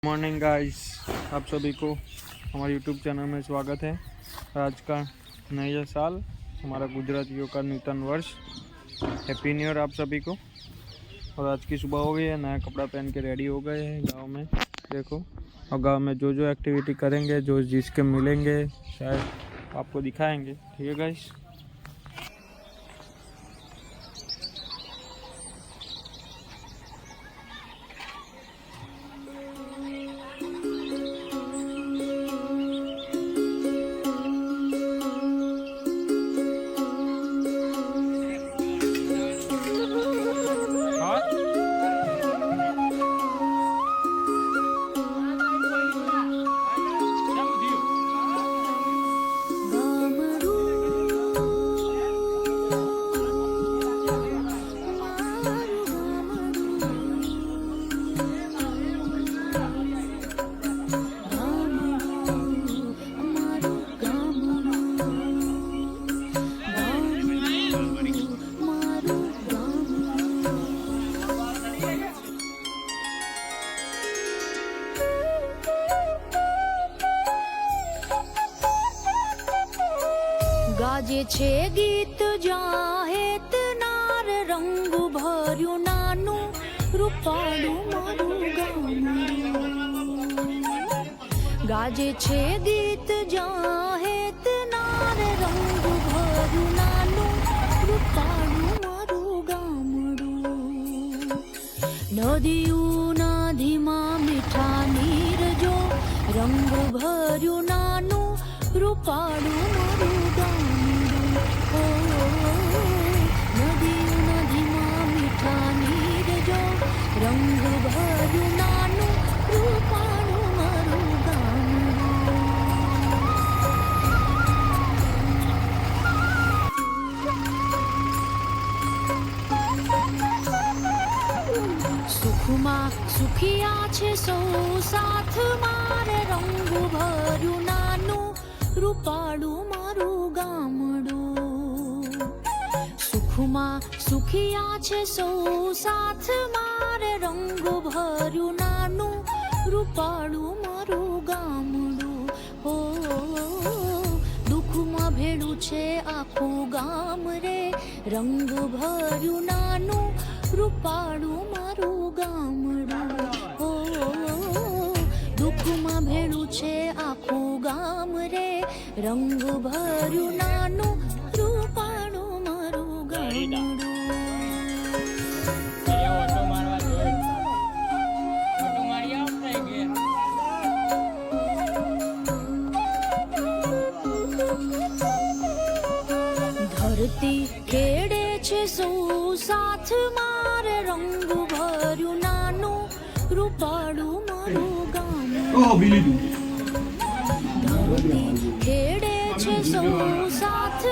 Morning guys, आप सभी को हमारे यूट्यूब चैनल में स्वागत है। आज का नया साल, हमारा गुजरातियों का नूतन वर्ष। हैप्पी न्यू ईयर आप सभी को। और आज की सुबह हो गई है, नया कपड़ा पहन के रेडी हो गए हैं गांव में। देखो, और गांव में जो जो एक्टिविटी करेंगे, जो जिसके मिलेंगे, शायद आपको दिखाएंगे। ठीक है गाइस। गाजे छे गीत जाहेत नार रंग भर्યું નાનું રૂપાળું મારું ગામડું। गाजे छे गीत जाहेत नार रंग भर्યું નાનું રૂપાળું મારું ગામડું। નદીઓ નદીમાં મીઠા નીર જો રંગ ભર્યું નાનું રૂપાળું મારું रंग भर्યું નાનું રૂપાળું મારું ગામડું। સુખમાં સુખિયા છે સૌ સાથ મારે રંગ ભર્યું નાનું રૂપાળું મારું ગામડું। સુખમાં સુખિયા છે સૌ સાથ મારે રંગ ભર્યું નાનું રૂપાળું મારું ગામડું। હો દુઃખમાં ભેળું છે આખું ગામ રે રંગ ભર્યું નાનું રૂપાળું મારું ગામડું। હો દુઃખમાં ભેળું છે આખું ગામ રે રંગ ભર્યું નાનું રૂપાળું મારું ગામડું। ધરતી ખેડે છે સૌ સાથ મારે રંગ ભર્યું નાનું રૂપાળું મારું ગામડું। ધરતી ખેડે છે સૌ સાથ